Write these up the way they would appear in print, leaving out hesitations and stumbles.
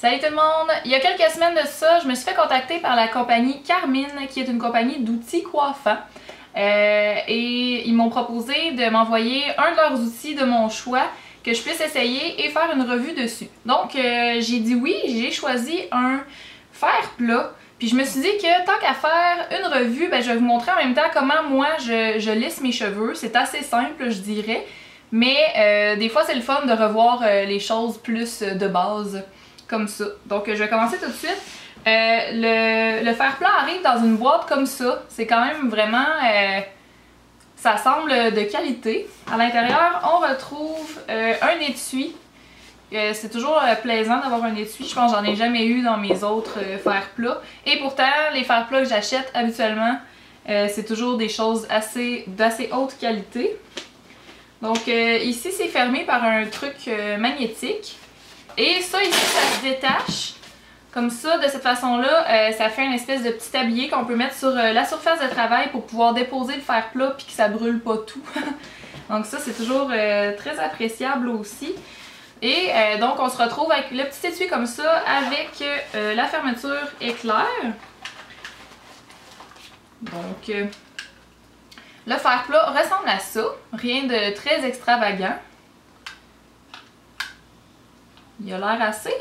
Salut tout le monde! Il y a quelques semaines de ça, je me suis fait contacter par la compagnie Carmine, qui est une compagnie d'outils coiffants. Et ils m'ont proposé de m'envoyer un de leurs outils de mon choix que je puisse essayer et faire une revue dessus. Donc j'ai dit oui, j'ai choisi un fer plat. Puis je me suis dit que tant qu'à faire une revue, ben, je vais vous montrer en même temps comment moi je lisse mes cheveux. C'est assez simple, je dirais. Mais des fois c'est le fun de revoir les choses plus de base. Comme ça. Donc je vais commencer tout de suite. Le fer plat arrive dans une boîte comme ça. C'est quand même vraiment... ça semble de qualité. À l'intérieur, on retrouve un étui. C'est toujours plaisant d'avoir un étui. Je pense que j'en ai jamais eu dans mes autres fers plats. Et pourtant, les fers plats que j'achète habituellement, c'est toujours des choses d'assez haute qualité. Donc ici, c'est fermé par un truc magnétique. Et ça ici, ça se détache comme ça, de cette façon-là, ça fait une espèce de petit tablier qu'on peut mettre sur la surface de travail pour pouvoir déposer le fer plat puis que ça brûle pas tout. Donc ça, c'est toujours très appréciable aussi. Et donc on se retrouve avec le petit étui comme ça, avec la fermeture éclair. Donc le fer plat ressemble à ça, rien de très extravagant. Il a l'air assez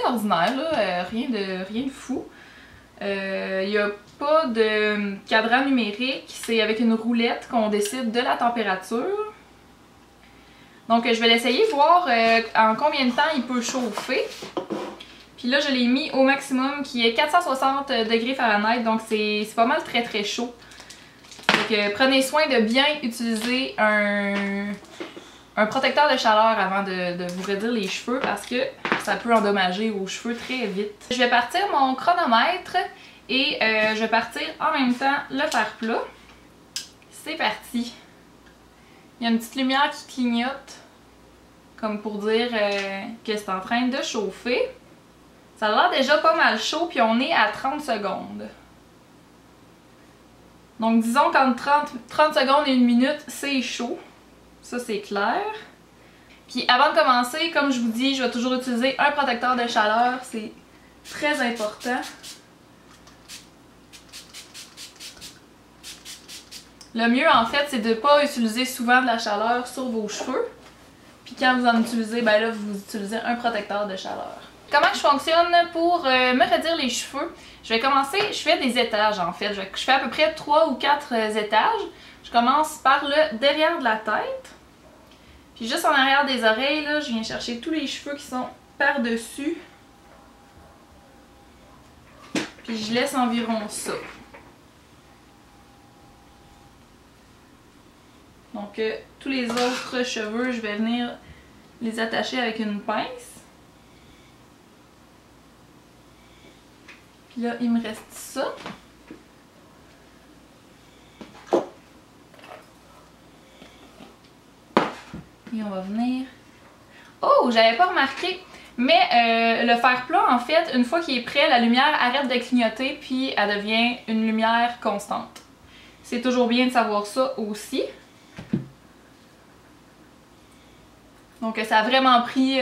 ordinaire, là. Rien de fou. Il n'y a pas de cadran numérique, c'est avec une roulette qu'on décide de la température. Donc je vais l'essayer, voir en combien de temps il peut chauffer. Puis là je l'ai mis au maximum qui est 460 degrés Fahrenheit, donc c'est pas mal très chaud. Donc prenez soin de bien utiliser un protecteur de chaleur avant de vous raidir les cheveux parce que ça peut endommager vos cheveux très vite. Je vais partir mon chronomètre et je vais partir en même temps le fer plat. C'est parti! Il y a une petite lumière qui clignote comme pour dire que c'est en train de chauffer. Ça a l'air déjà pas mal chaud puis on est à 30 secondes. Donc disons qu'entre 30 secondes et 1 minute, c'est chaud. Ça c'est clair. Puis avant de commencer, comme je vous dis, je vais toujours utiliser un protecteur de chaleur. C'est très important. Le mieux en fait, c'est de ne pas utiliser souvent de la chaleur sur vos cheveux. Puis quand vous en utilisez, ben là vous utilisez un protecteur de chaleur. Comment je fonctionne pour me raidir les cheveux? Je vais commencer, je fais des étages en fait. Je fais à peu près 3 ou 4 étages. Je commence par le derrière de la tête. Puis juste en arrière des oreilles, là, je viens chercher tous les cheveux qui sont par-dessus. Puis je laisse environ ça. Donc tous les autres cheveux, je vais venir les attacher avec une pince. Puis là, il me reste ça. Et on va venir... Oh, j'avais pas remarqué! Mais le fer plat, en fait, une fois qu'il est prêt, la lumière arrête de clignoter puis elle devient une lumière constante. C'est toujours bien de savoir ça aussi. Donc ça a vraiment pris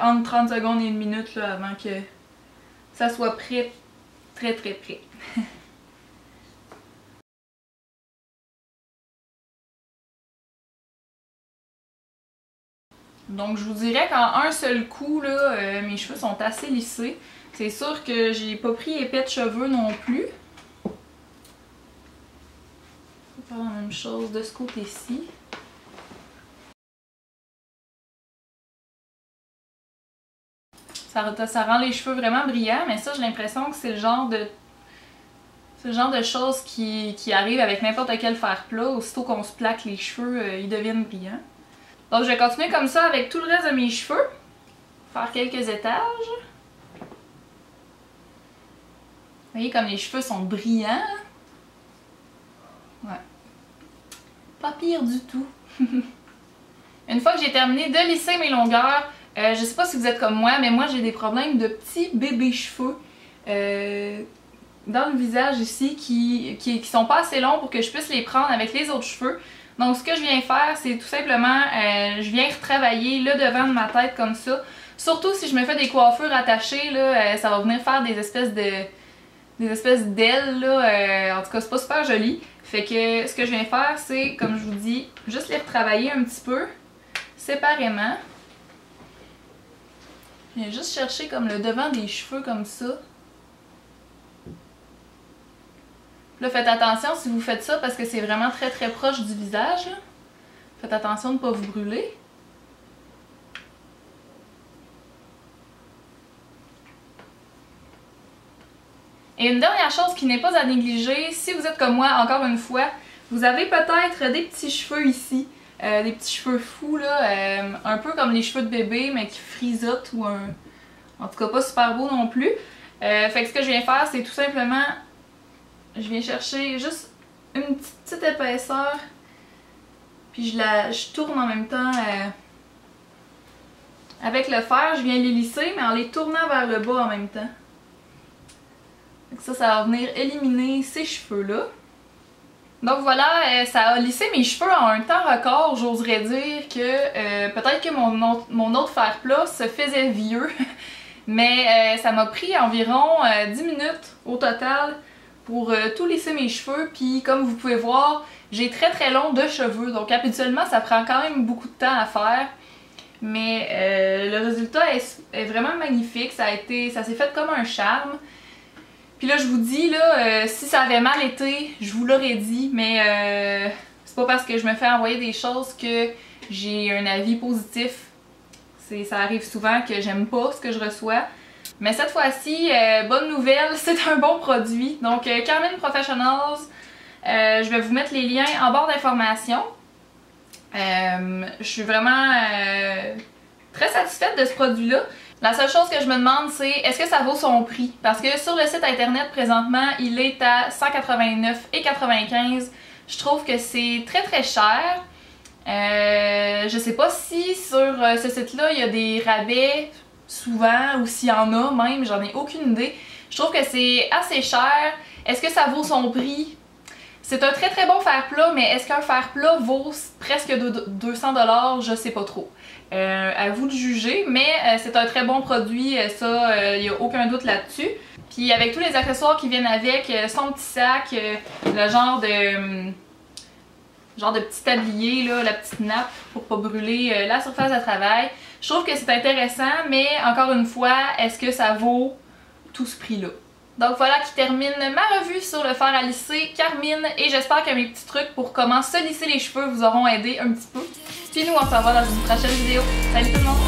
entre 30 secondes et 1 minute là, avant que ça soit prêt, très prêt. Donc je vous dirais qu'en un seul coup, là, mes cheveux sont assez lissés. C'est sûr que j'ai pas pris épais de cheveux non plus. Je vais faire la même chose de ce côté-ci. Ça rend les cheveux vraiment brillants, mais ça j'ai l'impression que c'est le genre de choses qui arrive avec n'importe quel fer plat. Aussitôt qu'on se plaque les cheveux, ils deviennent brillants. Donc je vais continuer comme ça avec tout le reste de mes cheveux. Faire quelques étages. Vous voyez comme les cheveux sont brillants. Ouais. Pas pire du tout. Une fois que j'ai terminé de lisser mes longueurs, je sais pas si vous êtes comme moi, mais moi j'ai des problèmes de petits bébés cheveux dans le visage ici qui sont pas assez longs pour que je puisse les prendre avec les autres cheveux. Donc ce que je viens faire, c'est tout simplement, je viens retravailler le devant de ma tête comme ça. Surtout si je me fais des coiffures attachées, là, ça va venir faire des espèces d'ailes, là. En tout cas, c'est pas super joli. Fait que ce que je viens faire, c'est, comme je vous dis, juste les retravailler un petit peu, séparément. Je viens juste chercher comme le devant des cheveux, comme ça. Là, faites attention si vous faites ça, parce que c'est vraiment très très proche du visage, là. Faites attention de ne pas vous brûler. Et une dernière chose qui n'est pas à négliger, si vous êtes comme moi, encore une fois, vous avez peut-être des petits cheveux ici, des petits cheveux fous, là, un peu comme les cheveux de bébé, mais qui frisotent ou en tout cas pas super beau non plus. Fait que ce que je viens faire, c'est tout simplement, je viens chercher juste une petite épaisseur, puis je tourne en même temps avec le fer, je viens les lisser, mais en les tournant vers le bas en même temps. Ça va venir éliminer ces cheveux-là. Donc voilà, ça a lissé mes cheveux en un temps record. J'oserais dire que peut-être que mon autre fer plat se faisait vieux. Mais ça m'a pris environ 10 minutes au total pour tout lisser mes cheveux. Puis comme vous pouvez voir, j'ai très très long de cheveux. Donc habituellement, ça prend quand même beaucoup de temps à faire. Mais le résultat est vraiment magnifique. Ça s'est fait comme un charme. Puis là, je vous dis, là, si ça avait mal été, je vous l'aurais dit, mais c'est pas parce que je me fais envoyer des choses que j'ai un avis positif. Ça arrive souvent que j'aime pas ce que je reçois. Mais cette fois-ci, bonne nouvelle, c'est un bon produit. Donc, Carmine Professionals, je vais vous mettre les liens en barre d'informations. Je suis vraiment très satisfaite de ce produit-là. La seule chose que je me demande, c'est est-ce que ça vaut son prix? Parce que sur le site internet, présentement, il est à 189,95 $. Je trouve que c'est très très cher. Je sais pas si sur ce site-là, il y a des rabais souvent, ou s'il y en a même, j'en ai aucune idée. Je trouve que c'est assez cher. Est-ce que ça vaut son prix? C'est un très très bon fer plat, mais est-ce qu'un fer plat vaut presque 200 $? Je sais pas trop. À vous de juger, mais c'est un très bon produit, ça, il n'y a aucun doute là-dessus. Puis avec tous les accessoires qui viennent avec, son petit sac, le genre de petit tablier, là, la petite nappe pour pas brûler la surface de travail. Je trouve que c'est intéressant, mais encore une fois, est-ce que ça vaut tout ce prix-là? Donc voilà qui termine ma revue sur le fer à lisser Carmine, et j'espère que mes petits trucs pour comment se lisser les cheveux vous auront aidé un petit peu. Puis nous on se revoit dans une prochaine vidéo. Salut tout le monde!